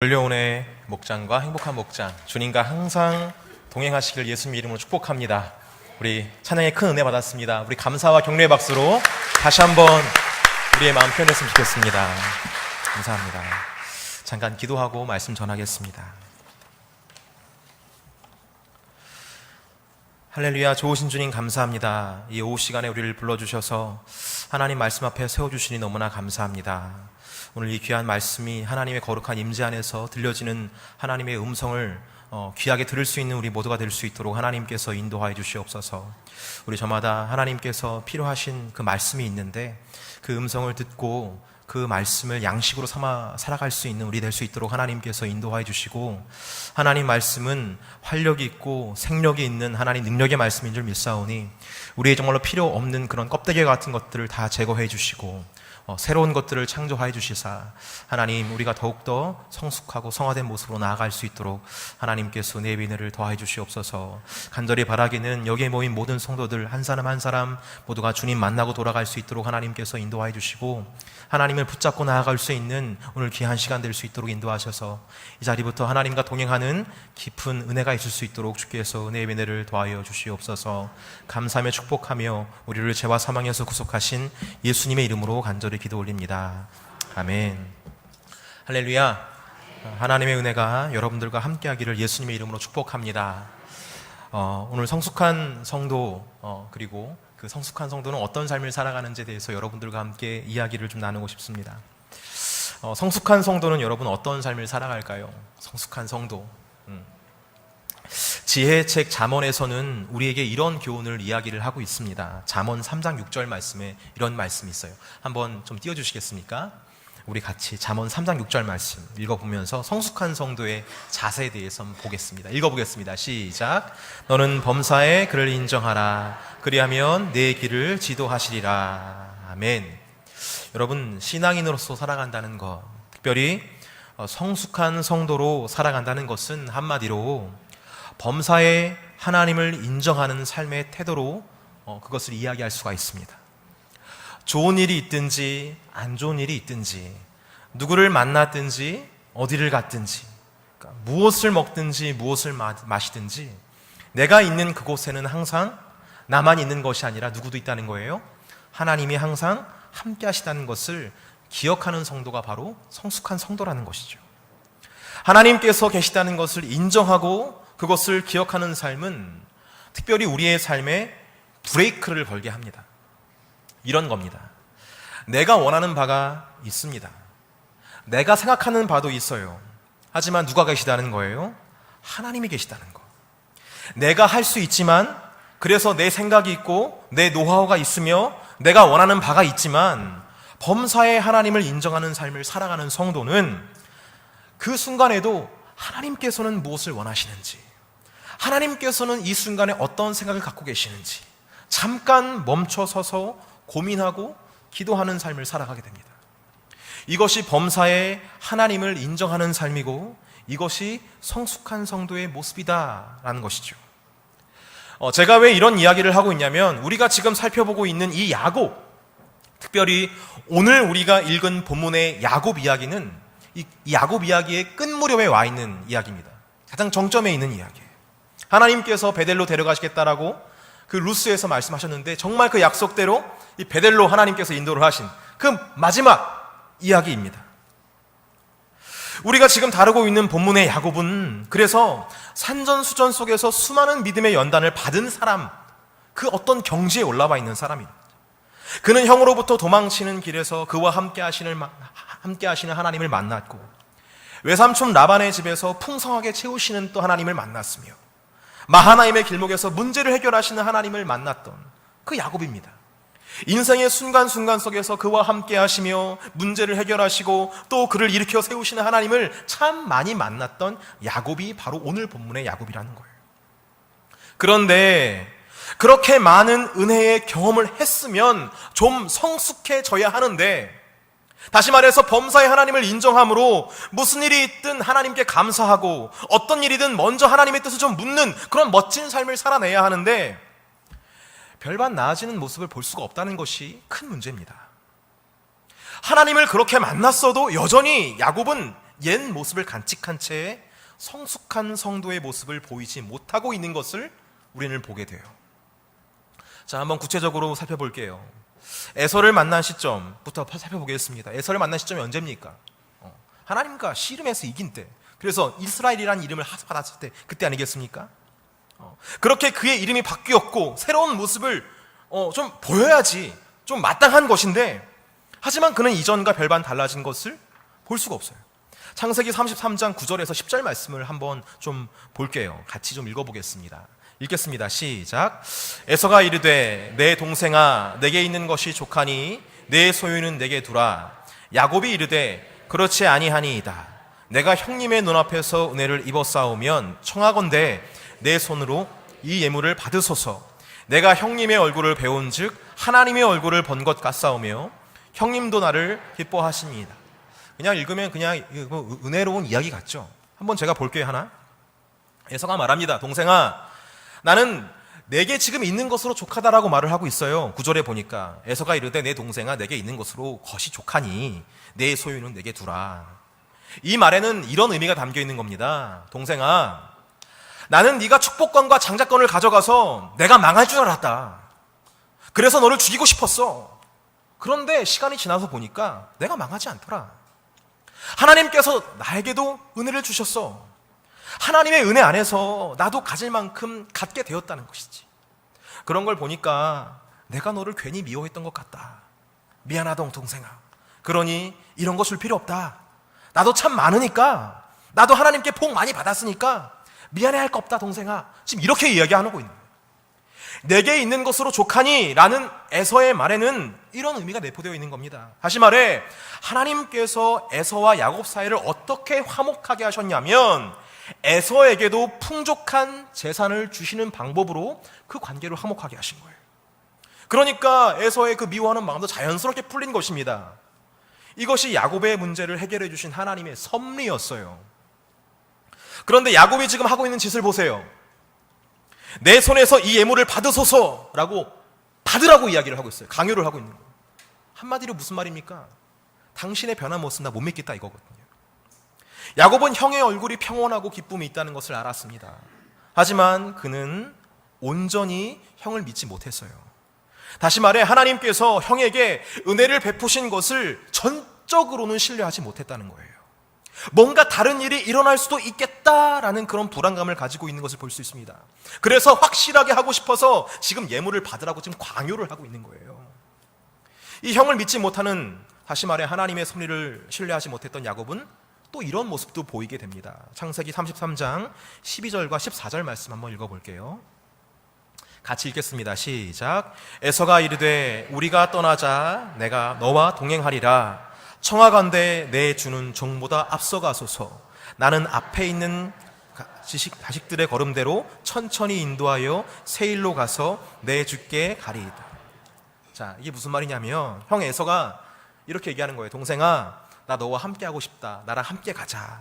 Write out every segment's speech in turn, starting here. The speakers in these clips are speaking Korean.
원료운의 목장과 행복한 목장, 주님과 항상 동행하시길 예수님 이름으로 축복합니다. 우리 찬양의 큰 은혜 받았습니다. 우리 감사와 격려의 박수로 다시 한번 우리의 마음 표현했으면 좋겠습니다. 감사합니다. 잠깐 기도하고 말씀 전하겠습니다. 할렐루야. 좋으신 주님 감사합니다. 이 오후 시간에 우리를 불러주셔서 하나님 말씀 앞에 세워주시니 너무나 감사합니다. 오늘 이 귀한 말씀이 하나님의 거룩한 임재 안에서 들려지는 하나님의 음성을 귀하게 들을 수 있는 우리 모두가 될 수 있도록 하나님께서 인도하여 주시옵소서. 우리 저마다 하나님께서 필요하신 그 말씀이 있는데 그 음성을 듣고 그 말씀을 양식으로 삼아 살아갈 수 있는 우리 될 수 있도록 하나님께서 인도하여 주시고, 하나님 말씀은 활력이 있고 생력이 있는 하나님 능력의 말씀인 줄 믿사오니 우리의 정말로 필요 없는 그런 껍데기 같은 것들을 다 제거해 주시고 새로운 것들을 창조하여 주시사 하나님 우리가 더욱더 성숙하고 성화된 모습으로 나아갈 수 있도록 하나님께서 내 은혜를 더하여 주시옵소서. 간절히 바라기는 여기에 모인 모든 성도들 한 사람 한 사람 모두가 주님 만나고 돌아갈 수 있도록 하나님께서 인도하여 주시고, 하나님을 붙잡고 나아갈 수 있는 오늘 귀한 시간 될 수 있도록 인도하셔서 이 자리부터 하나님과 동행하는 깊은 은혜가 있을 수 있도록 주께서 은혜의 은혜를 더하여 주시옵소서. 감사하며 축복하며 우리를 죄와 사망에서 구속하신 예수님의 이름으로 간절히 기도 올립니다. 아멘. 할렐루야. 하나님의 은혜가 여러분들과 함께하기를 예수님의 이름으로 축복합니다. 오늘 성숙한 성도 그리고 그 성숙한 성도는 어떤 삶을 살아가는지에 대해서 여러분들과 함께 이야기를 좀 나누고 싶습니다. 성숙한 성도는 여러분 어떤 삶을 살아갈까요? 성숙한 성도. 지혜책 잠언에서는 우리에게 이런 교훈을 이야기를 하고 있습니다. 잠언 3장 6절 말씀에 이런 말씀이 있어요. 한번 좀 띄워주시겠습니까? 우리 같이 잠언 3장 6절 말씀 읽어보면서 성숙한 성도의 자세에 대해서 한번 보겠습니다. 읽어보겠습니다. 시작. 너는 범사에 그를 인정하라. 그리하면 내 길을 지도하시리라. 아멘. 여러분, 신앙인으로서 살아간다는 것, 특별히 성숙한 성도로 살아간다는 것은 한마디로 범사에 하나님을 인정하는 삶의 태도로 그것을 이야기할 수가 있습니다. 좋은 일이 있든지 안 좋은 일이 있든지, 누구를 만났든지 어디를 갔든지, 그러니까 무엇을 먹든지 무엇을 마시든지 내가 있는 그곳에는 항상 나만 있는 것이 아니라 누구도 있다는 거예요. 하나님이 항상 함께 하시다는 것을 기억하는 성도가 바로 성숙한 성도라는 것이죠. 하나님께서 계시다는 것을 인정하고 그것을 기억하는 삶은 특별히 우리의 삶에 브레이크를 걸게 합니다. 이런 겁니다. 내가 원하는 바가 있습니다. 내가 생각하는 바도 있어요. 하지만 누가 계시다는 거예요? 하나님이 계시다는 거. 내가 할 수 있지만, 그래서 내 생각이 있고 내 노하우가 있으며 내가 원하는 바가 있지만 범사에 하나님을 인정하는 삶을 살아가는 성도는 그 순간에도 하나님께서는 무엇을 원하시는지, 하나님께서는 이 순간에 어떤 생각을 갖고 계시는지 잠깐 멈춰서서 고민하고 기도하는 삶을 살아가게 됩니다. 이것이 범사에 하나님을 인정하는 삶이고 이것이 성숙한 성도의 모습이다라는 것이죠. 제가 왜 이런 이야기를 하고 있냐면, 우리가 지금 살펴보고 있는 이 야곱, 특별히 오늘 우리가 읽은 본문의 야곱 이야기는 이 야곱 이야기의 끝무렵에 와 있는 이야기입니다. 가장 정점에 있는 이야기예요. 하나님께서 베델로 데려가시겠다라고 그 루스에서 말씀하셨는데 정말 그 약속대로 이 베델로 하나님께서 인도를 하신 그 마지막 이야기입니다. 우리가 지금 다루고 있는 본문의 야곱은 그래서 산전수전 속에서 수많은 믿음의 연단을 받은 사람, 그 어떤 경지에 올라와 있는 사람입니다. 그는 형으로부터 도망치는 길에서 그와 함께 하시는 하나님을 만났고, 외삼촌 라반의 집에서 풍성하게 채우시는 또 하나님을 만났으며, 마하나임의 길목에서 문제를 해결하시는 하나님을 만났던 그 야곱입니다. 인생의 순간순간 속에서 그와 함께 하시며 문제를 해결하시고 또 그를 일으켜 세우시는 하나님을 참 많이 만났던 야곱이 바로 오늘 본문의 야곱이라는 거예요. 그런데 그렇게 많은 은혜의 경험을 했으면 좀 성숙해져야 하는데, 다시 말해서 범사에 하나님을 인정함으로 무슨 일이 있든 하나님께 감사하고 어떤 일이든 먼저 하나님의 뜻을 좀 묻는 그런 멋진 삶을 살아내야 하는데 별반 나아지는 모습을 볼 수가 없다는 것이 큰 문제입니다. 하나님을 그렇게 만났어도 여전히 야곱은 옛 모습을 간직한 채 성숙한 성도의 모습을 보이지 못하고 있는 것을 우리는 보게 돼요. 자, 한번 구체적으로 살펴볼게요. 에서를 만난 시점부터 살펴보겠습니다. 에서를 만난 시점이 언제입니까? 하나님과 씨름해서 이긴 때, 그래서 이스라엘이라는 이름을 받았을 때, 그때 아니겠습니까? 그렇게 그의 이름이 바뀌었고 새로운 모습을 좀 보여야지 좀 마땅한 것인데, 하지만 그는 이전과 별반 달라진 것을 볼 수가 없어요. 창세기 33장 9절에서 10절 말씀을 한번 좀 볼게요. 같이 좀 읽어보겠습니다. 읽겠습니다. 시작. 에서가 이르되 내 동생아 내게 있는 것이 족하니 내 소유는 내게 두라. 야곱이 이르되 그렇지 아니하니이다. 내가 형님의 눈앞에서 은혜를 입었사오면 청하건대 내 손으로 이 예물을 받으소서. 내가 형님의 얼굴을 배운즉 하나님의 얼굴을 본 것 같사오며 형님도 나를 기뻐하시니이다. 그냥 읽으면 그냥 은혜로운 이야기 같죠. 한번 제가 볼게요. 하나. 에서가 말합니다. 동생아, 나는 내게 지금 있는 것으로 족하다라고 말을 하고 있어요. 9절에 보니까 에서가 이르되 내 동생아 내게 있는 것으로 것이 족하니 내 소유는 내게 두라. 이 말에는 이런 의미가 담겨 있는 겁니다. 동생아, 나는 네가 축복권과 장자권을 가져가서 내가 망할 줄 알았다. 그래서 너를 죽이고 싶었어. 그런데 시간이 지나서 보니까 내가 망하지 않더라. 하나님께서 나에게도 은혜를 주셨어. 하나님의 은혜 안에서 나도 가질 만큼 갖게 되었다는 것이지. 그런 걸 보니까 내가 너를 괜히 미워했던 것 같다. 미안하다 동생아. 그러니 이런 거 줄 필요 없다. 나도 참 많으니까, 나도 하나님께 복 많이 받았으니까 미안해할 거 없다 동생아. 지금 이렇게 이야기하고 있는 거예요. 내게 있는 것으로 족하니 라는 에서의 말에는 이런 의미가 내포되어 있는 겁니다. 다시 말해 하나님께서 에서와 야곱 사이를 어떻게 화목하게 하셨냐면 에서에게도 풍족한 재산을 주시는 방법으로 그 관계를 화목하게 하신 거예요. 그러니까 에서의 그 미워하는 마음도 자연스럽게 풀린 것입니다. 이것이 야곱의 문제를 해결해 주신 하나님의 섭리였어요. 그런데 야곱이 지금 하고 있는 짓을 보세요. 내 손에서 이 예물을 받으소서라고 받으라고 이야기를 하고 있어요. 강요를 하고 있는 거예요. 한마디로 무슨 말입니까? 당신의 변한 모습 나 못 믿겠다 이거거든요. 야곱은 형의 얼굴이 평온하고 기쁨이 있다는 것을 알았습니다. 하지만 그는 온전히 형을 믿지 못했어요. 다시 말해 하나님께서 형에게 은혜를 베푸신 것을 전적으로는 신뢰하지 못했다는 거예요. 뭔가 다른 일이 일어날 수도 있겠다라는 그런 불안감을 가지고 있는 것을 볼 수 있습니다. 그래서 확실하게 하고 싶어서 지금 예물을 받으라고 지금 강요를 하고 있는 거예요. 이 형을 믿지 못하는, 다시 말해 하나님의 섭리를 신뢰하지 못했던 야곱은 또 이런 모습도 보이게 됩니다. 창세기 33장 12절과 14절 말씀 한번 읽어볼게요. 같이 읽겠습니다. 시작. 에서가 이르되 우리가 떠나자 내가 너와 동행하리라. 청하건대 내 주는 종보다 앞서가소서. 나는 앞에 있는 자식들의 걸음대로 천천히 인도하여 세일로 가서 내 주께 가리이다. 자, 이게 무슨 말이냐면 형 에서가 이렇게 얘기하는 거예요. 동생아, 나 너와 함께 하고 싶다. 나랑 함께 가자.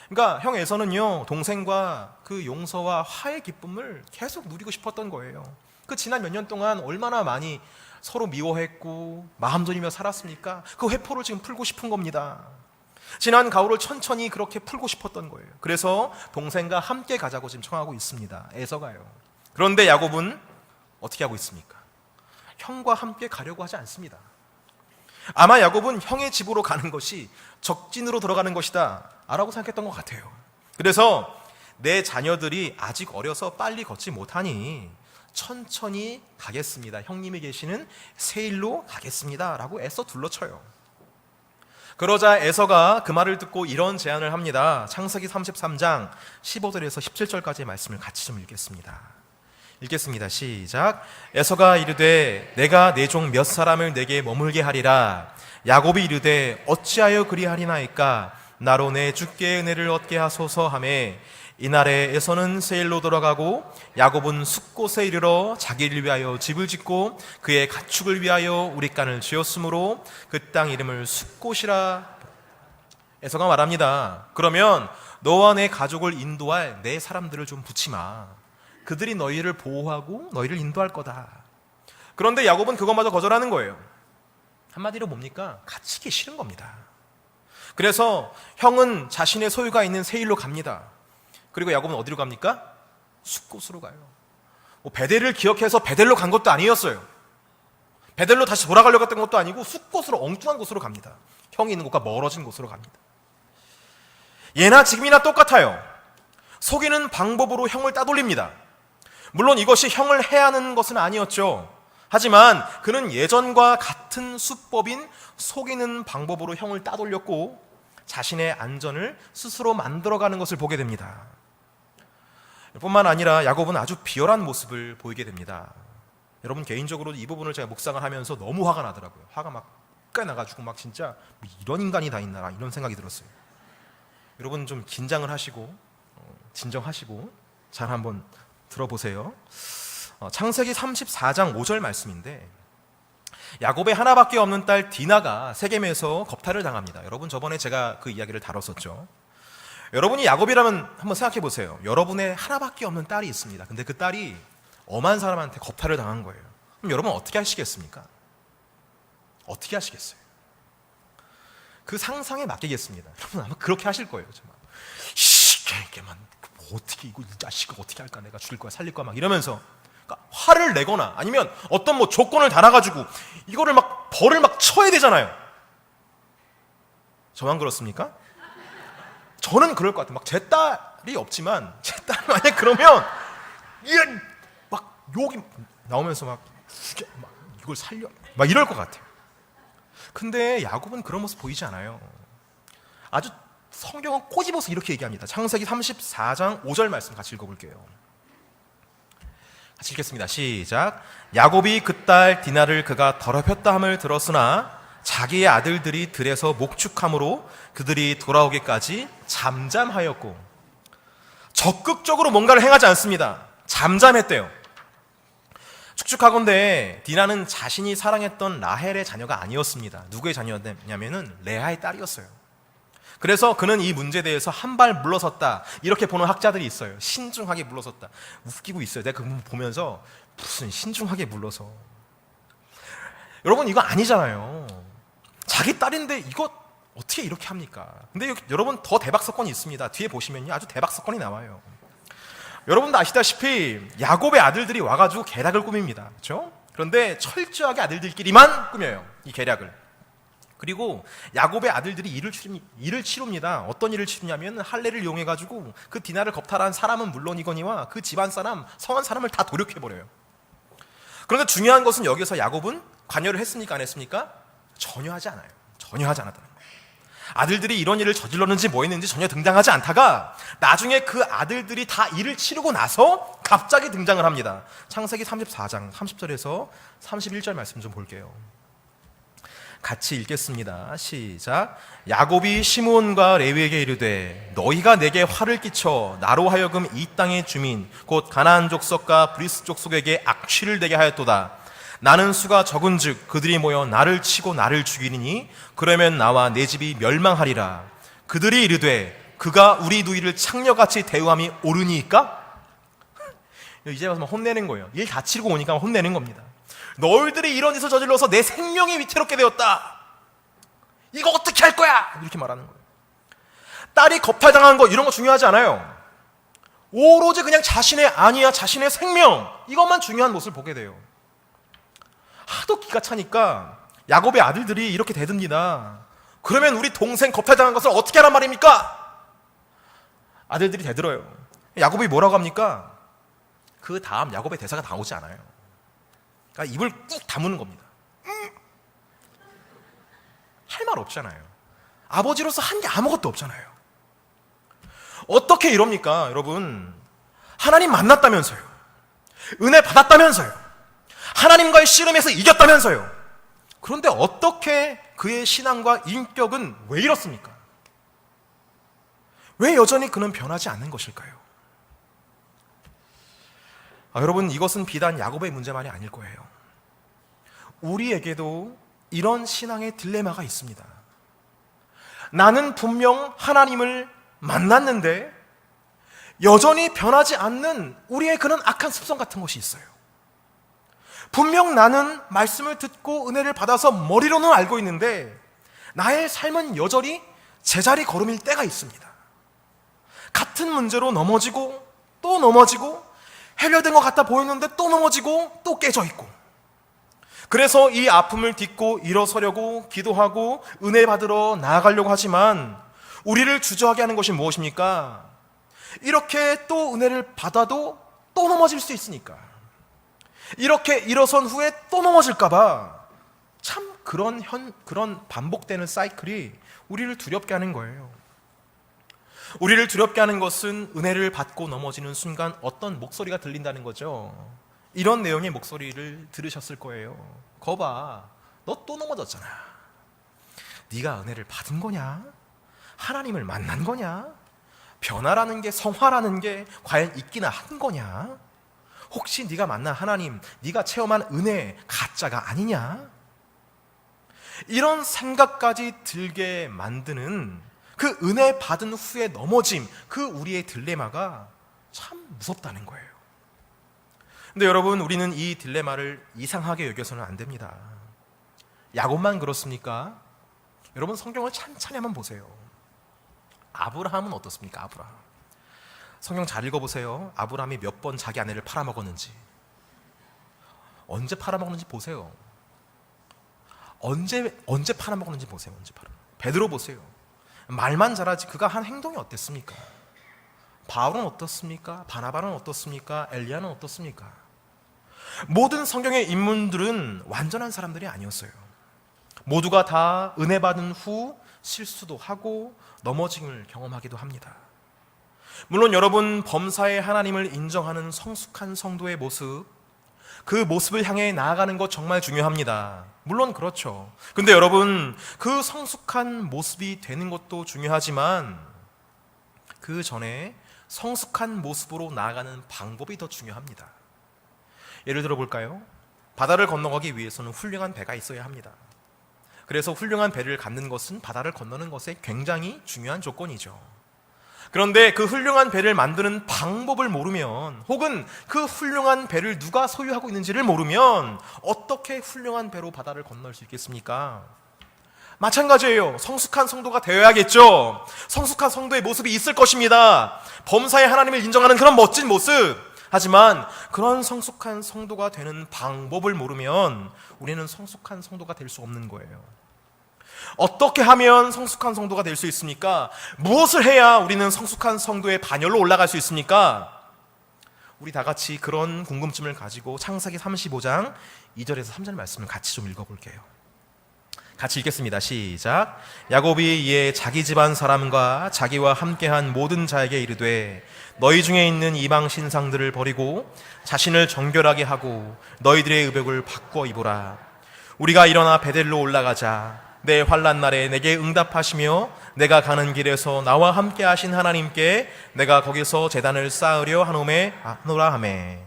그러니까 형 에서는요, 동생과 그 용서와 화의 기쁨을 계속 누리고 싶었던 거예요. 그 지난 몇 년 동안 얼마나 많이 서로 미워했고 마음 졸이며 살았습니까? 그 회포를 지금 풀고 싶은 겁니다. 지난 가을을 천천히 그렇게 풀고 싶었던 거예요. 그래서 동생과 함께 가자고 지금 청하고 있습니다. 에서가요. 그런데 야곱은 어떻게 하고 있습니까? 형과 함께 가려고 하지 않습니다. 아마 야곱은 형의 집으로 가는 것이 적진으로 들어가는 것이다 라고 생각했던 것 같아요. 그래서 내 자녀들이 아직 어려서 빨리 걷지 못하니 천천히 가겠습니다. 형님이 계시는 세일로 가겠습니다 라고 애써 둘러쳐요. 그러자 에서가 그 말을 듣고 이런 제안을 합니다. 창세기 33장 15절에서 17절까지의 말씀을 같이 좀 읽겠습니다. 시작. 에서가 이르되 내가 내 종 몇 사람을 내게 머물게 하리라. 야곱이 이르되 어찌하여 그리하리나이까. 나로 내 주께 은혜를 얻게 하소서 하매 이날에 에서는 세일로 돌아가고 야곱은 숫곳에 이르러 자기를 위하여 집을 짓고 그의 가축을 위하여 우릿간을 지었으므로 그 땅 이름을 숫곳이라. 에서가 말합니다. 그러면 너와 내 가족을 인도할 내 사람들을 좀 붙이마. 그들이 너희를 보호하고 너희를 인도할 거다. 그런데 야곱은 그것마저 거절하는 거예요. 한마디로 뭡니까? 갇히기 싫은 겁니다. 그래서 형은 자신의 소유가 있는 세일로 갑니다. 그리고 야곱은 어디로 갑니까? 숫곳으로 가요. 뭐 베델을 기억해서 베델로 간 것도 아니었어요. 베델로 다시 돌아가려고 했던 것도 아니고 숫곳으로, 엉뚱한 곳으로 갑니다. 형이 있는 곳과 멀어진 곳으로 갑니다. 예나 지금이나 똑같아요. 속이는 방법으로 형을 따돌립니다. 물론 이것이 형을 해하는 것은 아니었죠. 하지만 그는 예전과 같은 수법인 속이는 방법으로 형을 따돌렸고 자신의 안전을 스스로 만들어가는 것을 보게 됩니다. 뿐만 아니라 야곱은 아주 비열한 모습을 보이게 됩니다. 여러분, 개인적으로 이 부분을 제가 묵상을 하면서 너무 화가 나더라고요. 화가 막 나가지고 막 진짜 이런 인간이 다 있나 이런 생각이 들었어요. 여러분 좀 긴장을 하시고 진정하시고 잘 한번 들어보세요. 창세기 34장 5절 말씀인데, 야곱의 하나밖에 없는 딸 디나가 세겜에서 겁탈을 당합니다. 여러분, 저번에 제가 그 이야기를 다뤘었죠. 여러분이 야곱이라면 한번 생각해 보세요. 여러분의 하나밖에 없는 딸이 있습니다. 근데 그 딸이 엄한 사람한테 겁탈을 당한 거예요. 그럼 여러분 어떻게 하시겠습니까? 어떻게 하시겠어요? 그 상상에 맡기겠습니다. 여러분 아마 그렇게 하실 거예요. 정말. 걔만 어떻게 이거 이 자식을 어떻게 할까? 내가 죽일 거야, 살릴 거야 막 이러면서 그러니까 화를 내거나 아니면 어떤 뭐 조건을 달아가지고 이거를 막 벌을 막 쳐야 되잖아요. 저만 그렇습니까? 저는 그럴 것 같아요. 막 제 딸이 없지만 제 딸이 만약 그러면 막 욕이 나오면서 막 이걸 살려 막 이럴 것 같아요. 근데 야곱은 그런 모습 보이지 않아요. 아주 성경은 꼬집어서 이렇게 얘기합니다. 창세기 34장 5절 말씀 같이 읽어볼게요. 같이 읽겠습니다. 시작. 야곱이 그 딸 디나를 그가 더럽혔다 함을 들었으나 자기의 아들들이 들에서 목축함으로 그들이 돌아오기까지 잠잠하였고, 적극적으로 뭔가를 행하지 않습니다. 잠잠했대요. 축축하건대 디나는 자신이 사랑했던 라헬의 자녀가 아니었습니다. 누구의 자녀였냐면은 레아의 딸이었어요. 그래서 그는 이 문제에 대해서 한 발 물러섰다, 이렇게 보는 학자들이 있어요. 신중하게 물러섰다. 웃기고 있어요. 내가 그거 보면서 무슨 신중하게 물러서. 여러분 이거 아니잖아요. 자기 딸인데 이거 어떻게 이렇게 합니까? 근데 여러분 더 대박 사건이 있습니다. 뒤에 보시면요 아주 대박 사건이 나와요. 여러분도 아시다시피 야곱의 아들들이 와가지고 계략을 꾸밉니다. 그렇죠? 그런데 철저하게 아들들끼리만 꾸며요, 이 계략을. 그리고 야곱의 아들들이 일을 치룹니다. 어떤 일을 치르냐면 할례를 이용해가지고 그 디나를 겁탈한 사람은 물론이거니와 그 집안 사람, 성한 사람을 다 도륙해버려요. 그런데 중요한 것은 여기서 야곱은 관여를 했습니까? 안 했습니까? 전혀 하지 않아요. 전혀 하지 않았다는 거예요. 아들들이 이런 일을 저질렀는지 뭐 했는지 전혀 등장하지 않다가 나중에 그 아들들이 다 일을 치르고 나서 갑자기 등장을 합니다. 창세기 34장 30절에서 31절 말씀 좀 볼게요. 같이 읽겠습니다. 시작. 야곱이 시므온과 레위에게 이르되 너희가 내게 화를 끼쳐 나로 하여금 이 땅의 주민 곧 가나안 족속과 브리스 족속에게 악취를 내게 하였도다. 나는 수가 적은즉 그들이 모여 나를 치고 나를 죽이리니 그러면 나와 내 집이 멸망하리라. 그들이 이르되 그가 우리 누이를 창녀같이 대우함이 옳으니까? 이제 와서 혼내는 거예요. 일 다 치르고 오니까 혼내는 겁니다. 너희들이 이런 짓을 저질러서 내 생명이 위태롭게 되었다. 이거 어떻게 할 거야? 이렇게 말하는 거예요. 딸이 겁탈당한 거 이런 거 중요하지 않아요. 오로지 그냥 자신의 안위와 자신의 생명, 이것만 중요한 모습을 보게 돼요. 하도 기가 차니까 야곱의 아들들이 이렇게 대듭니다. 그러면 우리 동생 겁탈당한 것을 어떻게 하란 말입니까? 아들들이 대들어요. 야곱이 뭐라고 합니까? 그 다음 야곱의 대사가 나오지 않아요. 그러니까 입을 꾹 다무는 겁니다. 할 말 없잖아요. 아버지로서 한 게 아무것도 없잖아요. 어떻게 이럽니까? 여러분, 하나님 만났다면서요. 은혜 받았다면서요. 하나님과의 씨름에서 이겼다면서요. 그런데 어떻게 그의 신앙과 인격은 왜 이렇습니까? 왜 여전히 그는 변하지 않는 것일까요? 여러분, 이것은 비단 야곱의 문제만이 아닐 거예요. 우리에게도 이런 신앙의 딜레마가 있습니다. 나는 분명 하나님을 만났는데 여전히 변하지 않는 우리의 그런 악한 습성 같은 것이 있어요. 분명 나는 말씀을 듣고 은혜를 받아서 머리로는 알고 있는데 나의 삶은 여전히 제자리 걸음일 때가 있습니다. 같은 문제로 넘어지고 또 넘어지고 해결된 것 같아 보이는데 또 넘어지고 또 깨져 있고, 그래서 이 아픔을 딛고 일어서려고 기도하고 은혜 받으러 나아가려고 하지만 우리를 주저하게 하는 것이 무엇입니까? 이렇게 또 은혜를 받아도 또 넘어질 수 있으니까, 이렇게 일어선 후에 또 넘어질까봐 참 그런 반복되는 사이클이 우리를 두렵게 하는 거예요. 우리를 두렵게 하는 것은 은혜를 받고 넘어지는 순간 어떤 목소리가 들린다는 거죠. 이런 내용의 목소리를 들으셨을 거예요. 거봐, 너 또 넘어졌잖아. 네가 은혜를 받은 거냐? 하나님을 만난 거냐? 변화라는 게, 성화라는 게 과연 있기나 한 거냐? 혹시 네가 만난 하나님, 네가 체험한 은혜 가짜가 아니냐? 이런 생각까지 들게 만드는 그 은혜 받은 후에 넘어짐, 그 우리의 딜레마가 참 무섭다는 거예요. 근데 여러분, 우리는 이 딜레마를 이상하게 여겨서는 안 됩니다. 야곱만 그렇습니까? 여러분, 성경을 찬찬히 한번 보세요. 아브라함은 어떻습니까? 아브라함, 성경 잘 읽어보세요. 아브라함이 몇 번 자기 아내를 팔아먹었는지, 언제 팔아먹었는지 보세요. 언제 팔아먹었는지 보세요. 언제 팔아. 베드로 보세요. 말만 잘하지 그가 한 행동이 어땠습니까? 바울은 어떻습니까? 바나바는 어떻습니까? 엘리야는 어떻습니까? 모든 성경의 인물들은 완전한 사람들이 아니었어요. 모두가 다 은혜 받은 후 실수도 하고 넘어짐을 경험하기도 합니다. 물론 여러분, 범사에 하나님을 인정하는 성숙한 성도의 모습, 그 모습을 향해 나아가는 것 정말 중요합니다. 물론 그렇죠. 근데 여러분, 그 성숙한 모습이 되는 것도 중요하지만 그 전에 성숙한 모습으로 나아가는 방법이 더 중요합니다. 예를 들어 볼까요? 바다를 건너가기 위해서는 훌륭한 배가 있어야 합니다. 그래서 훌륭한 배를 갖는 것은 바다를 건너는 것에 굉장히 중요한 조건이죠. 그런데 그 훌륭한 배를 만드는 방법을 모르면, 혹은 그 훌륭한 배를 누가 소유하고 있는지를 모르면 어떻게 훌륭한 배로 바다를 건널 수 있겠습니까? 마찬가지예요. 성숙한 성도가 되어야겠죠. 성숙한 성도의 모습이 있을 것입니다. 범사에 하나님을 인정하는 그런 멋진 모습. 하지만 그런 성숙한 성도가 되는 방법을 모르면 우리는 성숙한 성도가 될 수 없는 거예요. 어떻게 하면 성숙한 성도가 될 수 있습니까? 무엇을 해야 우리는 성숙한 성도의 반열로 올라갈 수 있습니까? 우리 다 같이 그런 궁금증을 가지고 창세기 35장 2절에서 3절 말씀을 같이 좀 읽어볼게요. 같이 읽겠습니다. 시작. 야곱이 이에 자기 집안 사람과 자기와 함께한 모든 자에게 이르되, 너희 중에 있는 이방 신상들을 버리고 자신을 정결하게 하고 너희들의 의복을 바꿔 입으라. 우리가 일어나 베델로 올라가자. 내 환난 날에 내게 응답하시며 내가 가는 길에서 나와 함께 하신 하나님께 내가 거기서 제단을 쌓으려 하노라 하매.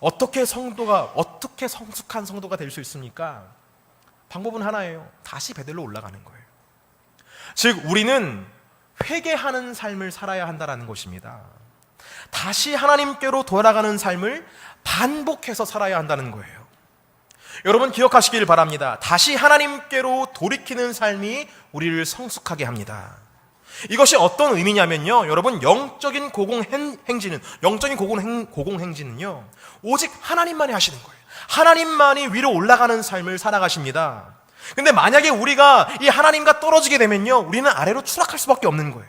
어떻게 성숙한 성도가 될 수 있습니까? 방법은 하나예요. 다시 베델로 올라가는 거예요. 즉, 우리는 회개하는 삶을 살아야 한다는 것입니다. 다시 하나님께로 돌아가는 삶을 반복해서 살아야 한다는 거예요. 여러분, 기억하시길 바랍니다. 다시 하나님께로 돌이키는 삶이 우리를 성숙하게 합니다. 이것이 어떤 의미냐면요, 여러분, 영적인 고공행진은요 오직 하나님만이 하시는 거예요. 하나님만이 위로 올라가는 삶을 살아가십니다. 근데 만약에 우리가 이 하나님과 떨어지게 되면요, 우리는 아래로 추락할 수밖에 없는 거예요.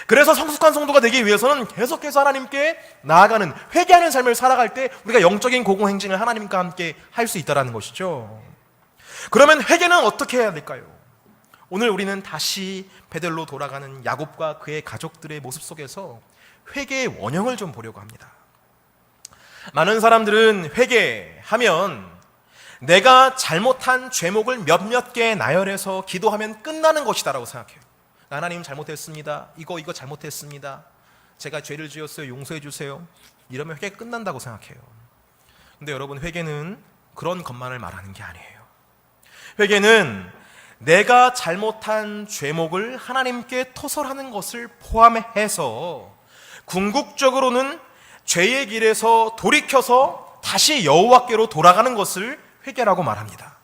그래서 성숙한 성도가 되기 위해서는 계속해서 하나님께 나아가는, 회개하는 삶을 살아갈 때 우리가 영적인 고공행진을 하나님과 함께 할 수 있다는 것이죠. 그러면 회개는 어떻게 해야 될까요? 오늘 우리는 다시 베델로 돌아가는 야곱과 그의 가족들의 모습 속에서 회개의 원형을 좀 보려고 합니다. 많은 사람들은 회개하면 내가 잘못한 죄목을 몇몇 개 나열해서 기도하면 끝나는 것이다라고 생각해요. 하나님 잘못했습니다. 이거 잘못했습니다. 제가 죄를 지었어요. 용서해 주세요. 이러면 회개 끝난다고 생각해요. 근데 여러분, 회개는 그런 것만을 말하는 게 아니에요. 회개는 내가 잘못한 죄목을 하나님께 토설하는 것을 포함해서 궁극적으로는 죄의 길에서 돌이켜서 다시 여호와께로 돌아가는 것을 회개라고 말합니다.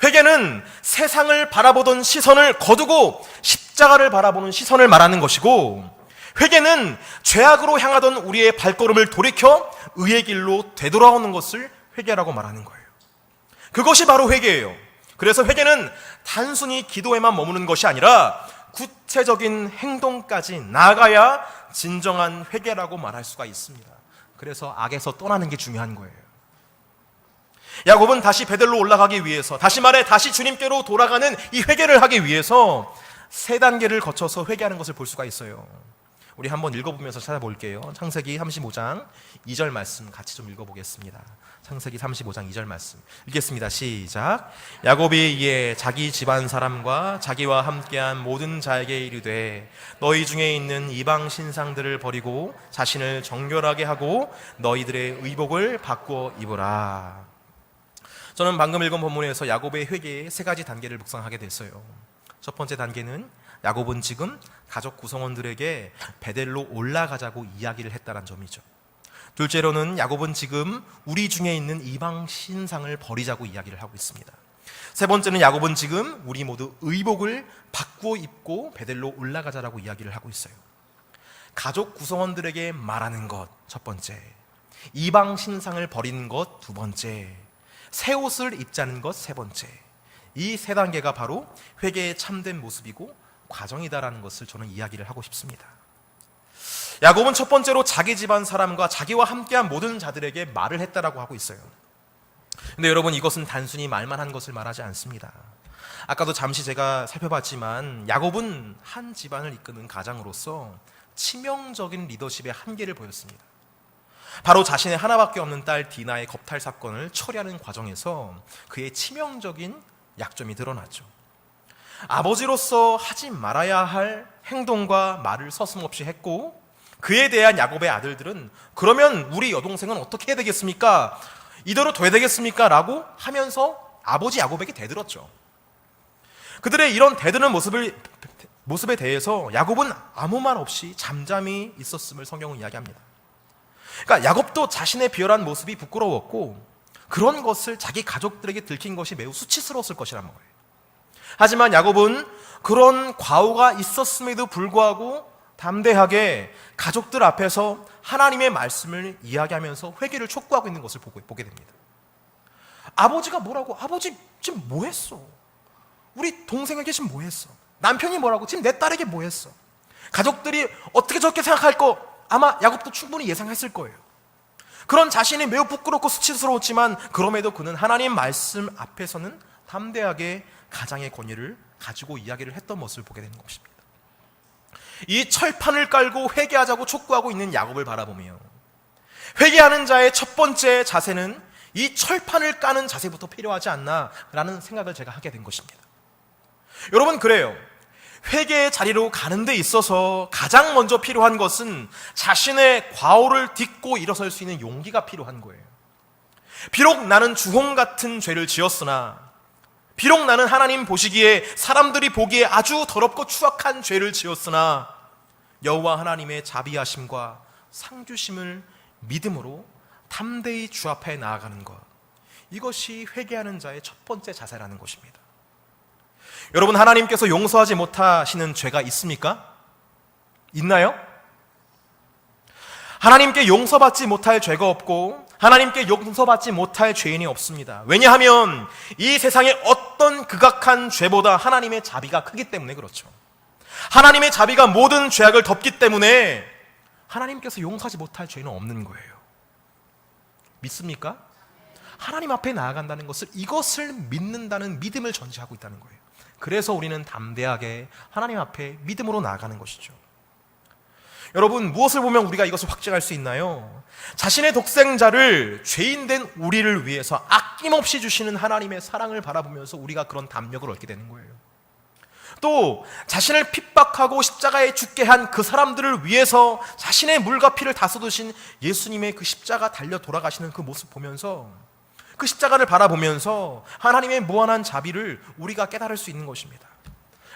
회개는 세상을 바라보던 시선을 거두고 십자가를 바라보는 시선을 말하는 것이고, 회개는 죄악으로 향하던 우리의 발걸음을 돌이켜 의의 길로 되돌아오는 것을 회개라고 말하는 거예요. 그것이 바로 회개예요. 그래서 회개는 단순히 기도에만 머무는 것이 아니라 구체적인 행동까지 나아가야 진정한 회개라고 말할 수가 있습니다. 그래서 악에서 떠나는 게 중요한 거예요. 야곱은 다시 베델로 올라가기 위해서, 다시 말해 다시 주님께로 돌아가는 이 회개를 하기 위해서 세 단계를 거쳐서 회개하는 것을 볼 수가 있어요. 우리 한번 읽어보면서 찾아볼게요. 창세기 35장 2절 말씀 같이 좀 읽어보겠습니다. 창세기 35장 2절 말씀 읽겠습니다. 시작. 야곱이 이에 자기 집안 사람과 자기와 함께한 모든 자에게 이르되 너희 중에 있는 이방 신상들을 버리고 자신을 정결하게 하고 너희들의 의복을 바꾸어 입으라. 저는 방금 읽은 본문에서 야곱의 회개의 세 가지 단계를 묵상하게 됐어요. 첫 번째 단계는 야곱은 지금 가족 구성원들에게 베델로 올라가자고 이야기를 했다는 점이죠. 둘째로는 야곱은 지금 우리 중에 있는 이방 신상을 버리자고 이야기를 하고 있습니다. 세 번째는 야곱은 지금 우리 모두 의복을 바꾸어 입고 베델로 올라가자라고 이야기를 하고 있어요. 가족 구성원들에게 말하는 것 첫 번째, 이방 신상을 버리는 것 두 번째, 새 옷을 입자는 것 세 번째. 이 세 단계가 바로 회개의 참된 모습이고 과정이다라는 것을 저는 이야기를 하고 싶습니다. 야곱은 첫 번째로 자기 집안 사람과 자기와 함께한 모든 자들에게 말을 했다라고 하고 있어요. 근데 여러분, 이것은 단순히 말만 한 것을 말하지 않습니다. 아까도 잠시 제가 살펴봤지만 야곱은 한 집안을 이끄는 가장으로서 치명적인 리더십의 한계를 보였습니다. 바로 자신의 하나밖에 없는 딸 디나의 겁탈 사건을 처리하는 과정에서 그의 치명적인 약점이 드러났죠. 아버지로서 하지 말아야 할 행동과 말을 서슴없이 했고, 그에 대한 야곱의 아들들은 그러면 우리 여동생은 어떻게 해야 되겠습니까? 이대로 둬야 되겠습니까? 라고 하면서 아버지 야곱에게 대들었죠. 그들의 이런 대드는 모습에 대해서 야곱은 아무 말 없이 잠잠히 있었음을 성경은 이야기합니다. 그러니까 야곱도 자신의 비열한 모습이 부끄러웠고 그런 것을 자기 가족들에게 들킨 것이 매우 수치스러웠을 것이란 거예요. 하지만 야곱은 그런 과오가 있었음에도 불구하고 담대하게 가족들 앞에서 하나님의 말씀을 이야기하면서 회개를 촉구하고 있는 것을 보게 됩니다. 아버지가 뭐라고? 아버지 지금 뭐 했어? 우리 동생에게 지금 뭐 했어? 남편이 뭐라고? 지금 내 딸에게 뭐 했어? 가족들이 어떻게 저렇게 생각할 거 아마 야곱도 충분히 예상했을 거예요. 그런 자신이 매우 부끄럽고 수치스러웠지만 그럼에도 그는 하나님 말씀 앞에서는 담대하게 가장의 권위를 가지고 이야기를 했던 모습을 보게 되는 것입니다. 이 철판을 깔고 회개하자고 촉구하고 있는 야곱을 바라보며 회개하는 자의 첫 번째 자세는 이 철판을 까는 자세부터 필요하지 않나라는 생각을 제가 하게 된 것입니다. 여러분, 그래요. 회개의 자리로 가는 데 있어서 가장 먼저 필요한 것은 자신의 과오를 딛고 일어설 수 있는 용기가 필요한 거예요. 비록 나는 주홍 같은 죄를 지었으나, 비록 나는 하나님 보시기에 사람들이 보기에 아주 더럽고 추악한 죄를 지었으나 여호와 하나님의 자비하심과 상주심을 믿음으로 담대히 주 앞에 나아가는 것, 이것이 회개하는 자의 첫 번째 자세라는 것입니다. 여러분, 하나님께서 용서하지 못하시는 죄가 있습니까? 있나요? 하나님께 용서받지 못할 죄가 없고 하나님께 용서받지 못할 죄인이 없습니다. 왜냐하면 이 세상의 어떤 극악한 죄보다 하나님의 자비가 크기 때문에 그렇죠. 하나님의 자비가 모든 죄악을 덮기 때문에 하나님께서 용서하지 못할 죄는 없는 거예요. 믿습니까? 하나님 앞에 나아간다는 것을, 이것을 믿는다는 믿음을 전제하고 있다는 거예요. 그래서 우리는 담대하게 하나님 앞에 믿음으로 나아가는 것이죠. 여러분, 무엇을 보면 우리가 이것을 확증할 수 있나요? 자신의 독생자를 죄인된 우리를 위해서 아낌없이 주시는 하나님의 사랑을 바라보면서 우리가 그런 담력을 얻게 되는 거예요. 또 자신을 핍박하고 십자가에 죽게 한 그 사람들을 위해서 자신의 물과 피를 다 쏟으신 예수님의 그 십자가 달려 돌아가시는 그 모습 보면서, 그 십자가를 바라보면서 하나님의 무한한 자비를 우리가 깨달을 수 있는 것입니다.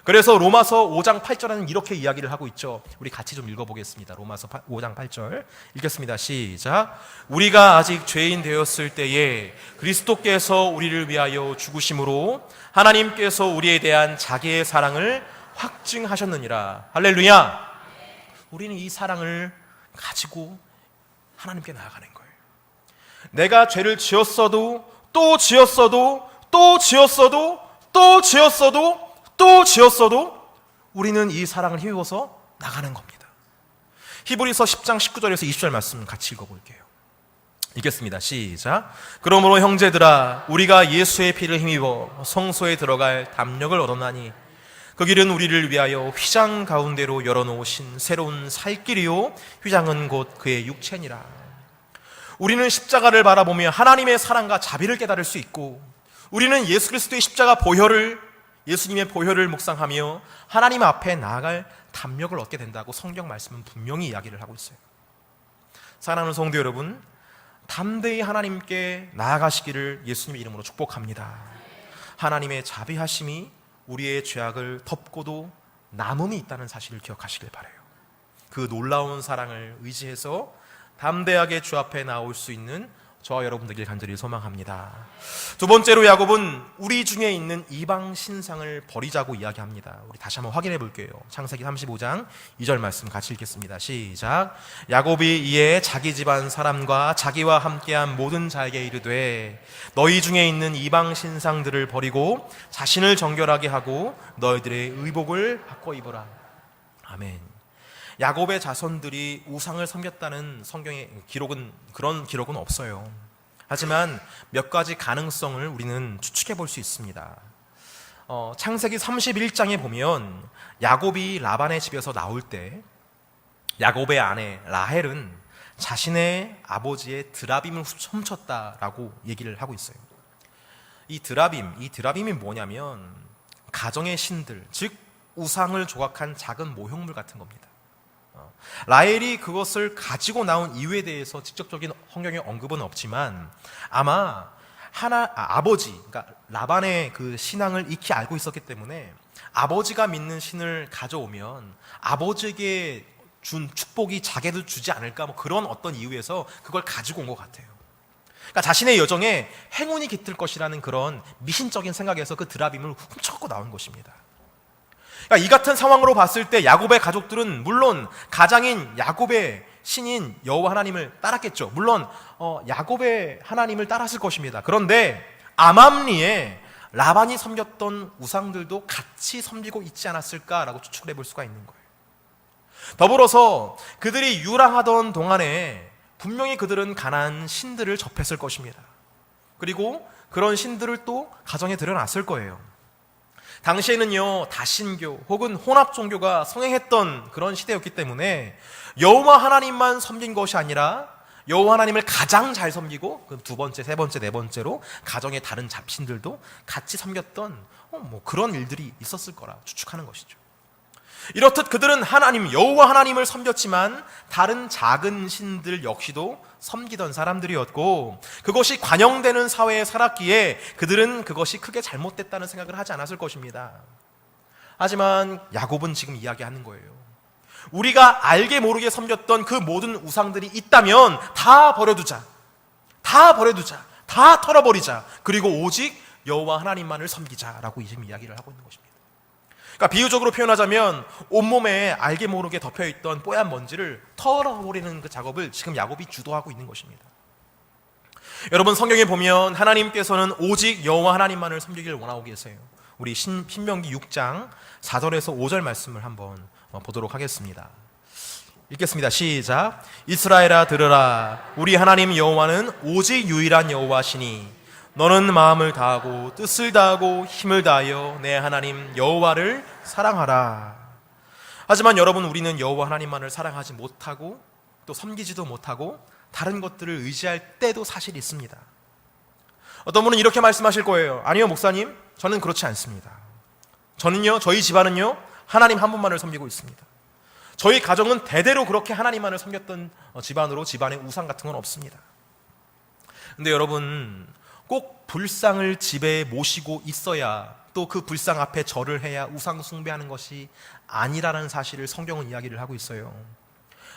그래서 로마서 5장 8절에는 이렇게 이야기를 하고 있죠. 우리 같이 좀 읽어보겠습니다. 로마서 5장 8절 읽겠습니다. 시작. 우리가 아직 죄인 되었을 때에 그리스도께서 우리를 위하여 죽으심으로 하나님께서 우리에 대한 자기의 사랑을 확증하셨느니라. 할렐루야. 우리는 이 사랑을 가지고 하나님께 나아가는 거예요. 내가 죄를 지었어도 또 지었어도 또 지었어도 또 지었어도 또 지었어도 우리는 이 사랑을 힘입어서 나가는 겁니다. 히브리서 10장 19절에서 20절 말씀 같이 읽어볼게요. 읽겠습니다. 시작. 그러므로 형제들아 우리가 예수의 피를 힘입어 성소에 들어갈 담력을 얻었나니 그 길은 우리를 위하여 휘장 가운데로 열어놓으신 새로운 살 길이요 휘장은 곧 그의 육체니라. 우리는 십자가를 바라보며 하나님의 사랑과 자비를 깨달을 수 있고, 우리는 예수 그리스도의 십자가 보혈을, 예수님의 보혈을 묵상하며 하나님 앞에 나아갈 담력을 얻게 된다고 성경 말씀은 분명히 이야기를 하고 있어요. 사랑하는 성도 여러분, 담대히 하나님께 나아가시기를 예수님의 이름으로 축복합니다. 하나님의 자비하심이 우리의 죄악을 덮고도 남음이 있다는 사실을 기억하시길 바라요. 그 놀라운 사랑을 의지해서 담대하게 주 앞에 나올 수 있는 저와 여러분들을 간절히 소망합니다. 두 번째로 야곱은 우리 중에 있는 이방 신상을 버리자고 이야기합니다. 우리 다시 한번 확인해 볼게요. 창세기 35장 2절 말씀 같이 읽겠습니다. 시작. 야곱이 이에 자기 집안 사람과 자기와 함께한 모든 자에게 이르되 너희 중에 있는 이방 신상들을 버리고 자신을 정결하게 하고 너희들의 의복을 바꿔 입어라. 아멘. 야곱의 자손들이 우상을 섬겼다는 성경의 기록은, 그런 기록은 없어요. 하지만 몇 가지 가능성을 우리는 추측해 볼 수 있습니다. 창세기 31장에 보면 야곱이 라반의 집에서 나올 때 야곱의 아내 라헬은 자신의 아버지의 드라빔을 훔쳤다라고 얘기를 하고 있어요. 이 드라빔이 뭐냐면 가정의 신들, 즉 우상을 조각한 작은 모형물 같은 겁니다. 라헬이 그것을 가지고 나온 이유에 대해서 직접적인 성경의 언급은 없지만 아마 아버지, 그러니까 라반의 그 신앙을 익히 알고 있었기 때문에 아버지가 믿는 신을 가져오면 아버지에게 준 축복이 자기도 주지 않을까, 뭐 그런 어떤 이유에서 그걸 가지고 온 것 같아요. 그러니까 자신의 여정에 행운이 깃들 것이라는 그런 미신적인 생각에서 그 드라빔을 훔쳐갖고 나온 것입니다. 그러니까 이 같은 상황으로 봤을 때 야곱의 가족들은 물론 가장인 야곱의 신인 여호와 하나님을 따랐겠죠. 물론 야곱의 하나님을 따랐을 것입니다. 그런데 암암리에 라반이 섬겼던 우상들도 같이 섬기고 있지 않았을까라고 추측을 해볼 수가 있는 거예요. 더불어서 그들이 유랑하던 동안에 분명히 그들은 가나안 신들을 접했을 것입니다. 그리고 그런 신들을 또 가정에 들여놨을 거예요. 당시에는요, 다신교 혹은 혼합 종교가 성행했던 그런 시대였기 때문에 여호와 하나님만 섬긴 것이 아니라 여호와 하나님을 가장 잘 섬기고 그 두 번째, 세 번째, 네 번째로 가정의 다른 잡신들도 같이 섬겼던 그런 일들이 있었을 거라 추측하는 것이죠. 이렇듯 그들은 하나님, 여호와 하나님을 섬겼지만 다른 작은 신들 역시도 섬기던 사람들이었고, 그것이 관영되는 사회에 살았기에 그들은 그것이 크게 잘못됐다는 생각을 하지 않았을 것입니다. 하지만 야곱은 지금 이야기하는 거예요. 우리가 알게 모르게 섬겼던 그 모든 우상들이 있다면 다 버려두자. 다 버려두자. 다 털어버리자. 그리고 오직 여호와 하나님만을 섬기자라고 지금 이야기를 하고 있는 것입니다. 그러니까 비유적으로 표현하자면 온몸에 알게 모르게 덮여있던 뽀얀 먼지를 털어버리는 그 작업을 지금 야곱이 주도하고 있는 것입니다. 여러분, 성경에 보면 하나님께서는 오직 여호와 하나님만을 섬기기를 원하고 계세요. 우리 신명기 6장 4절에서 5절 말씀을 한번 보도록 하겠습니다. 읽겠습니다. 시작. 이스라엘아 들으라. 우리 하나님 여호와는 오직 유일한 여호와시니 너는 마음을 다하고 뜻을 다하고 힘을 다하여 내 하나님 여호와를 사랑하라. 하지만 여러분, 우리는 여호와 하나님만을 사랑하지 못하고 또 섬기지도 못하고 다른 것들을 의지할 때도 사실 있습니다. 어떤 분은 이렇게 말씀하실 거예요. 아니요, 목사님, 저는 그렇지 않습니다. 저는요, 저희 집안은요, 하나님 한 분만을 섬기고 있습니다. 저희 가정은 대대로 그렇게 하나님만을 섬겼던 집안으로 집안에 우상 같은 건 없습니다. 근데 여러분, 꼭 불상을 집에 모시고 있어야 또 그 불상 앞에 절을 해야 우상 숭배하는 것이 아니라는 사실을 성경은 이야기를 하고 있어요.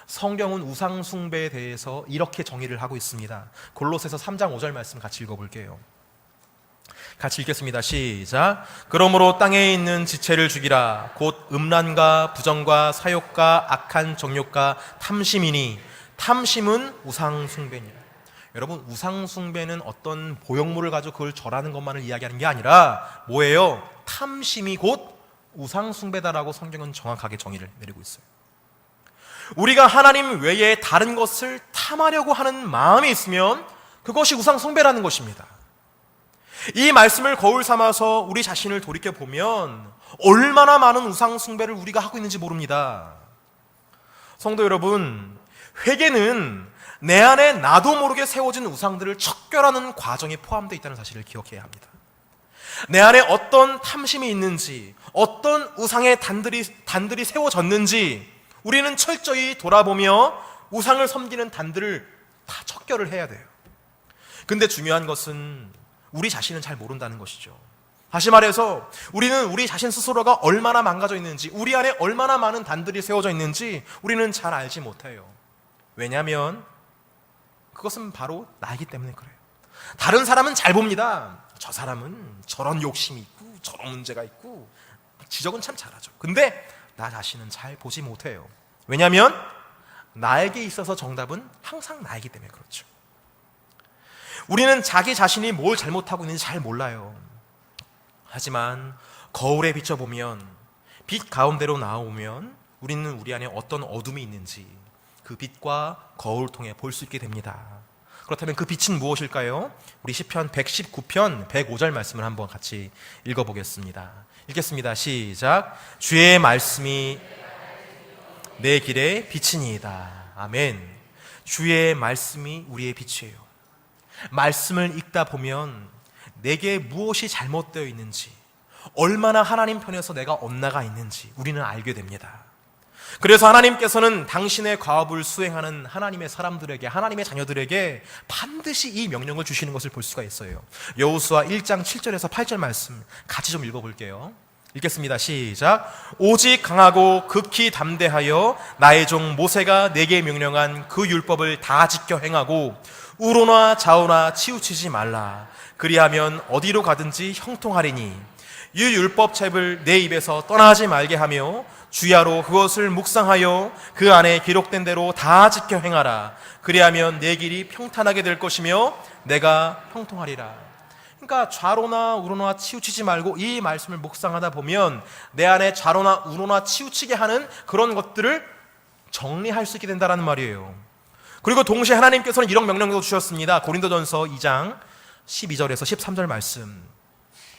성경은 우상 숭배에 대해서 이렇게 정의를 하고 있습니다. 골로새서 3장 5절 말씀 같이 읽어볼게요. 같이 읽겠습니다. 시작. 그러므로 땅에 있는 지체를 죽이라. 곧 음란과 부정과 사욕과 악한 정욕과 탐심이니 탐심은 우상 숭배니라. 여러분, 우상 숭배는 어떤 보형물을 가지고 그걸 절하는 것만을 이야기하는 게 아니라 뭐예요? 탐심이 곧 우상 숭배다라고 성경은 정확하게 정의를 내리고 있어요. 우리가 하나님 외에 다른 것을 탐하려고 하는 마음이 있으면 그것이 우상 숭배라는 것입니다. 이 말씀을 거울 삼아서 우리 자신을 돌이켜보면 얼마나 많은 우상 숭배를 우리가 하고 있는지 모릅니다. 성도 여러분, 회개는 내 안에 나도 모르게 세워진 우상들을 척결하는 과정이 포함되어 있다는 사실을 기억해야 합니다. 내 안에 어떤 탐심이 있는지, 어떤 우상의 단들이 세워졌는지 우리는 철저히 돌아보며 우상을 섬기는 단들을 다 척결을 해야 돼요. 근데 중요한 것은 우리 자신은 잘 모른다는 것이죠. 다시 말해서 우리는 우리 자신 스스로가 얼마나 망가져 있는지, 우리 안에 얼마나 많은 단들이 세워져 있는지 우리는 잘 알지 못해요. 왜냐하면 그것은 바로 나이기 때문에 그래요. 다른 사람은 잘 봅니다. 저 사람은 저런 욕심이 있고 저런 문제가 있고 지적은 참 잘하죠. 근데 나 자신은 잘 보지 못해요. 왜냐하면 나에게 있어서 정답은 항상 나이기 때문에 그렇죠. 우리는 자기 자신이 뭘 잘못하고 있는지 잘 몰라요. 하지만 거울에 비춰보면, 빛 가운데로 나오면 우리는 우리 안에 어떤 어둠이 있는지 그 빛과 거울을 통해 볼 수 있게 됩니다. 그렇다면 그 빛은 무엇일까요? 우리 시편 119편 105절 말씀을 한번 같이 읽어보겠습니다. 읽겠습니다. 시작. 주의 말씀이 내 길의 빛이니이다. 아멘. 주의 말씀이 우리의 빛이에요. 말씀을 읽다 보면 내게 무엇이 잘못되어 있는지, 얼마나 하나님 편에서 내가 엇나가 있는지 우리는 알게 됩니다. 그래서 하나님께서는 당신의 과업을 수행하는 하나님의 사람들에게, 하나님의 자녀들에게 반드시 이 명령을 주시는 것을 볼 수가 있어요. 여호수아 1장 7절에서 8절 말씀 같이 좀 읽어볼게요. 읽겠습니다. 시작. 오직 강하고 극히 담대하여 나의 종 모세가 내게 명령한 그 율법을 다 지켜 행하고 우로나 좌우나 치우치지 말라. 그리하면 어디로 가든지 형통하리니 이 율법책을 내 입에서 떠나지 말게 하며 주야로 그것을 묵상하여 그 안에 기록된 대로 다 지켜 행하라. 그리하면 내 길이 평탄하게 될 것이며 내가 형통하리라. 그러니까 좌로나 우로나 치우치지 말고 이 말씀을 묵상하다 보면 내 안에 좌로나 우로나 치우치게 하는 그런 것들을 정리할 수 있게 된다는 말이에요. 그리고 동시에 하나님께서는 이런 명령도 주셨습니다. 고린도전서 2장 12절에서 13절 말씀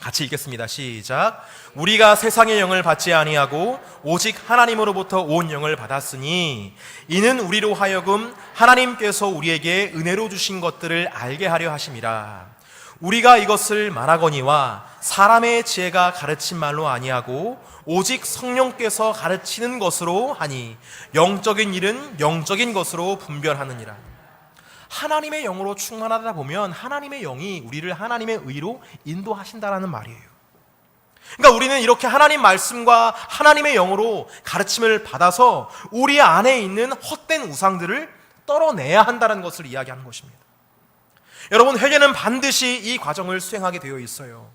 같이 읽겠습니다. 시작. 우리가 세상의 영을 받지 아니하고 오직 하나님으로부터 온 영을 받았으니 이는 우리로 하여금 하나님께서 우리에게 은혜로 주신 것들을 알게 하려 하심이라. 우리가 이것을 말하거니와 사람의 지혜가 가르친 말로 아니하고 오직 성령께서 가르치는 것으로 하니 영적인 일은 영적인 것으로 분별하느니라. 하나님의 영으로 충만하다 보면 하나님의 영이 우리를 하나님의 의로 인도하신다라는 말이에요. 그러니까 우리는 이렇게 하나님 말씀과 하나님의 영으로 가르침을 받아서 우리 안에 있는 헛된 우상들을 떨어내야 한다는 것을 이야기하는 것입니다. 여러분, 회개는 반드시 이 과정을 수행하게 되어 있어요.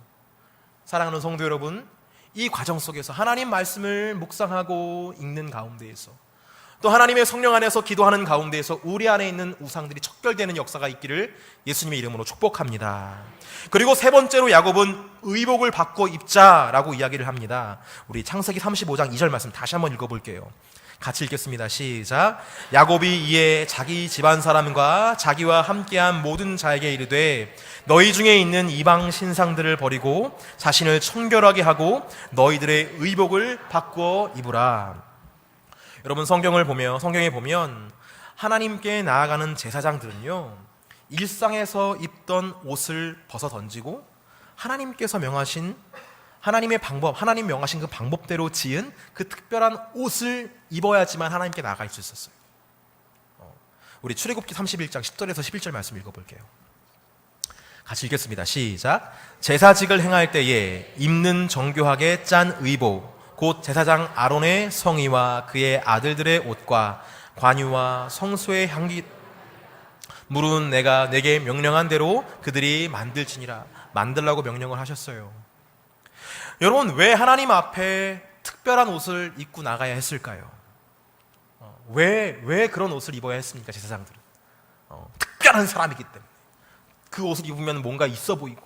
사랑하는 성도 여러분, 이 과정 속에서 하나님 말씀을 묵상하고 읽는 가운데에서 또 하나님의 성령 안에서 기도하는 가운데에서 우리 안에 있는 우상들이 척결되는 역사가 있기를 예수님의 이름으로 축복합니다. 그리고 세 번째로 야곱은 의복을 바꿔 입자라고 이야기를 합니다. 우리 창세기 35장 2절 말씀 다시 한번 읽어볼게요. 같이 읽겠습니다. 시작. 야곱이 이에 자기 집안 사람과 자기와 함께한 모든 자에게 이르되 너희 중에 있는 이방 신상들을 버리고 자신을 청결하게 하고 너희들의 의복을 바꾸어 입으라. 여러분, 성경에 보면 하나님께 나아가는 제사장들은요, 일상에서 입던 옷을 벗어 던지고 하나님께서 명하신 하나님 명하신 그 방법대로 지은 그 특별한 옷을 입어야지만 하나님께 나아갈 수 있었어요. 우리 출애굽기 31장 10절에서 11절 말씀 읽어볼게요. 같이 읽겠습니다. 시작. 제사직을 행할 때에 입는 정교하게 짠 의복 곧 제사장 아론의 성의와 그의 아들들의 옷과 관유와 성소의 향기 물은 내가 내게 명령한 대로 그들이 만들지니라. 만들라고 명령을 하셨어요. 여러분, 왜 하나님 앞에 특별한 옷을 입고 나가야 했을까요? 왜 그런 옷을 입어야 했습니까? 제사장들은 특별한 사람이기 때문에 그 옷을 입으면 뭔가 있어 보이고,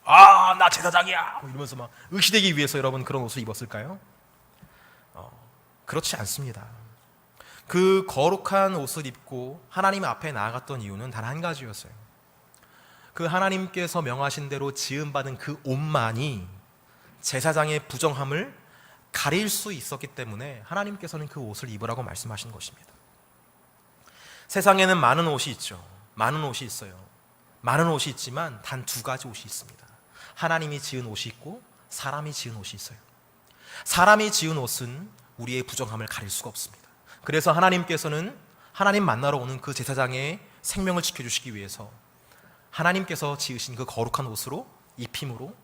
아, 나 제사장이야 이러면서 막 의시되기 위해서 여러분 그런 옷을 입었을까요? 그렇지 않습니다. 그 거룩한 옷을 입고 하나님 앞에 나아갔던 이유는 단 한 가지였어요. 그 하나님께서 명하신 대로 지음받은 그 옷만이 제사장의 부정함을 가릴 수 있었기 때문에 하나님께서는 그 옷을 입으라고 말씀하신 것입니다. 세상에는 많은 옷이 있죠. 많은 옷이 있어요. 많은 옷이 있지만 단 두 가지 옷이 있습니다. 하나님이 지은 옷이 있고 사람이 지은 옷이 있어요. 사람이 지은 옷은 우리의 부정함을 가릴 수가 없습니다. 그래서 하나님께서는 하나님 만나러 오는 그 제사장의 생명을 지켜주시기 위해서 하나님께서 지으신 그 거룩한 옷으로 입힘으로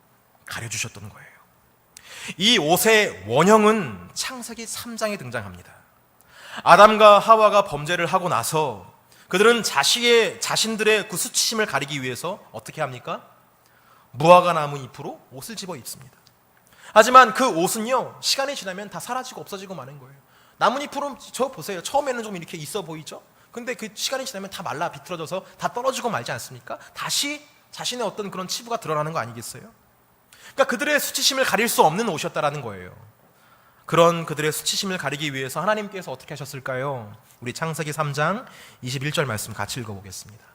가려주셨던 거예요. 이 옷의 원형은 창세기 3장에 등장합니다. 아담과 하와가 범죄를 하고 나서 그들은 자신들의 그 수치심을 가리기 위해서 어떻게 합니까? 무화과 나무 잎으로 옷을 집어 입습니다. 하지만 그 옷은요, 시간이 지나면 다 사라지고 없어지고 마는 거예요. 나뭇잎으로 저 보세요. 처음에는 좀 이렇게 있어 보이죠? 근데 그 시간이 지나면 다 말라 비틀어져서 다 떨어지고 말지 않습니까? 다시 자신의 어떤 그런 치부가 드러나는 거 아니겠어요? 그러니까 그들의 수치심을 가릴 수 없는 옷이었다라는 거예요. 그런 그들의 수치심을 가리기 위해서 하나님께서 어떻게 하셨을까요? 우리 창세기 3장 21절 말씀 같이 읽어보겠습니다.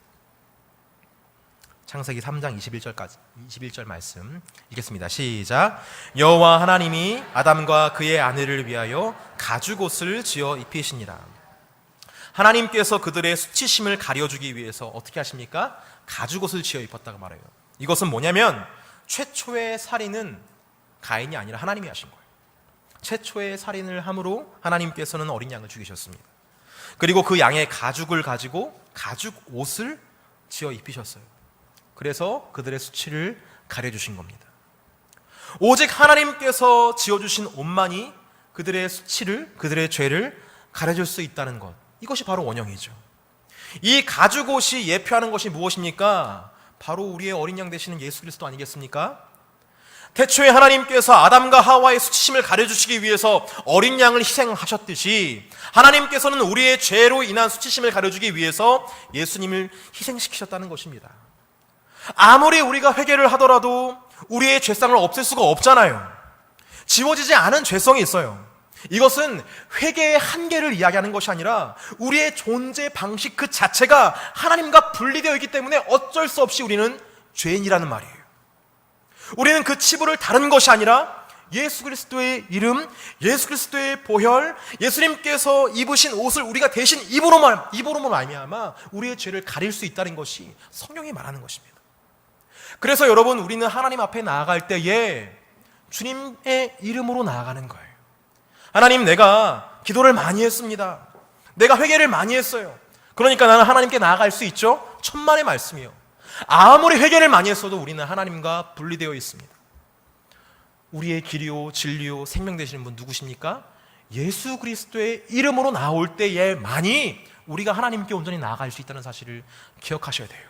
창세기 3장 21절 말씀 읽겠습니다. 시작. 여호와 하나님이 아담과 그의 아내를 위하여 가죽옷을 지어 입히시니라. 하나님께서 그들의 수치심을 가려주기 위해서 어떻게 하십니까? 가죽옷을 지어 입혔다고 말해요. 이것은 뭐냐면 최초의 살인은 가인이 아니라 하나님이 하신 거예요. 최초의 살인을 함으로 하나님께서는 어린 양을 죽이셨습니다. 그리고 그 양의 가죽을 가지고 가죽 옷을 지어 입히셨어요. 그래서 그들의 수치를 가려주신 겁니다. 오직 하나님께서 지어주신 옷만이 그들의 수치를, 그들의 죄를 가려줄 수 있다는 것, 이것이 바로 원형이죠. 이 가죽 옷이 예표하는 것이 무엇입니까? 바로 우리의 어린 양 되시는 예수 그리스도 아니겠습니까? 태초에 하나님께서 아담과 하와의 수치심을 가려주시기 위해서 어린 양을 희생하셨듯이 하나님께서는 우리의 죄로 인한 수치심을 가려주기 위해서 예수님을 희생시키셨다는 것입니다. 아무리 우리가 회개를 하더라도 우리의 죄상을 없앨 수가 없잖아요. 지워지지 않은 죄성이 있어요. 이것은 회개의 한계를 이야기하는 것이 아니라 우리의 존재 방식 그 자체가 하나님과 분리되어 있기 때문에 어쩔 수 없이 우리는 죄인이라는 말이에요. 우리는 그 치부를 다른 것이 아니라 예수 그리스도의 이름, 예수 그리스도의 보혈, 예수님께서 입으신 옷을 우리가 대신 입으로만 말미암아 우리의 죄를 가릴 수 있다는 것이 성경이 말하는 것입니다. 그래서 여러분, 우리는 하나님 앞에 나아갈 때에 주님의 이름으로 나아가는 거예요. 하나님, 내가 기도를 많이 했습니다. 내가 회개를 많이 했어요. 그러니까 나는 하나님께 나아갈 수 있죠? 천만의 말씀이요. 아무리 회개를 많이 했어도 우리는 하나님과 분리되어 있습니다. 우리의 길이요 진리요 생명 되시는 분 누구십니까? 예수 그리스도의 이름으로 나올 때에만이 우리가 하나님께 온전히 나아갈 수 있다는 사실을 기억하셔야 돼요.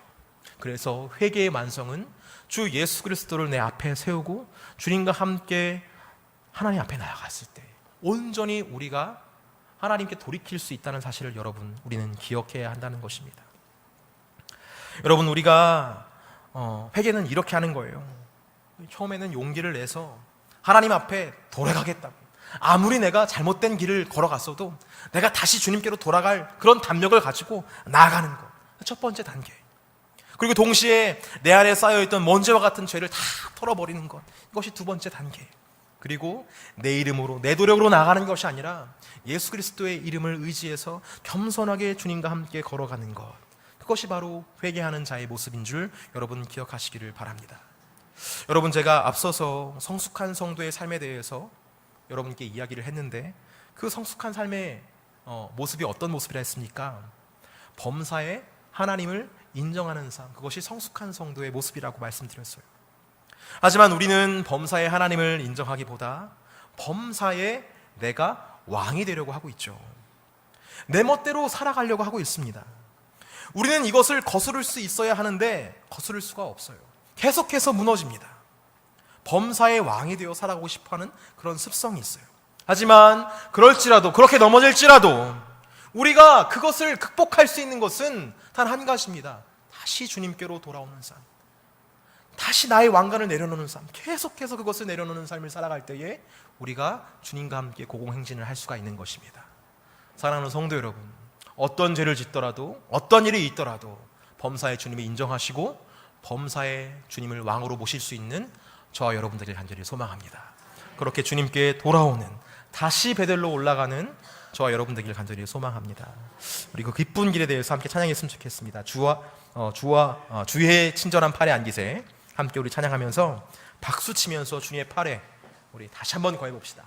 그래서 회개의 완성은 주 예수 그리스도를 내 앞에 세우고 주님과 함께 하나님 앞에 나아갔을 때 온전히 우리가 하나님께 돌이킬 수 있다는 사실을 여러분, 우리는 기억해야 한다는 것입니다. 여러분, 우리가 회개는 이렇게 하는 거예요. 처음에는 용기를 내서 하나님 앞에 돌아가겠다고, 아무리 내가 잘못된 길을 걸어갔어도 내가 다시 주님께로 돌아갈 그런 담력을 가지고 나아가는 것, 첫 번째 단계. 그리고 동시에 내 안에 쌓여있던 먼지와 같은 죄를 다 털어버리는 것, 이것이 두 번째 단계. 그리고 내 이름으로, 내 노력으로 나아가는 것이 아니라 예수 그리스도의 이름을 의지해서 겸손하게 주님과 함께 걸어가는 것, 그것이 바로 회개하는 자의 모습인 줄 여러분 기억하시기를 바랍니다. 여러분, 제가 앞서서 성숙한 성도의 삶에 대해서 여러분께 이야기를 했는데 그 성숙한 삶의 모습이 어떤 모습이라 했습니까? 범사에 하나님을 인정하는 삶, 그것이 성숙한 성도의 모습이라고 말씀드렸어요. 하지만 우리는 범사에 하나님을 인정하기보다 범사에 내가 왕이 되려고 하고 있죠. 내 멋대로 살아가려고 하고 있습니다. 우리는 이것을 거스를 수 있어야 하는데 거스를 수가 없어요. 계속해서 무너집니다. 범사의 왕이 되어 살아가고 싶어하는 그런 습성이 있어요. 하지만 그럴지라도, 그렇게 넘어질지라도 우리가 그것을 극복할 수 있는 것은 단 한 가지입니다. 다시 주님께로 돌아오는 삶, 다시 나의 왕관을 내려놓는 삶, 계속해서 그것을 내려놓는 삶을 살아갈 때에 우리가 주님과 함께 고공행진을 할 수가 있는 것입니다. 사랑하는 성도 여러분, 어떤 죄를 짓더라도, 어떤 일이 있더라도 범사에 주님을 인정하시고 범사에 주님을 왕으로 모실 수 있는 저와 여러분들을 간절히 소망합니다. 그렇게 주님께 돌아오는, 다시 베델로 올라가는 저와 여러분 되기를 간절히 소망합니다. 우리 그 기쁜 길에 대해서 함께 찬양했으면 좋겠습니다. 주의 친절한 팔에 앉으세. 함께 우리 찬양하면서 박수 치면서 주님의 팔에 우리 다시 한번 거해봅시다.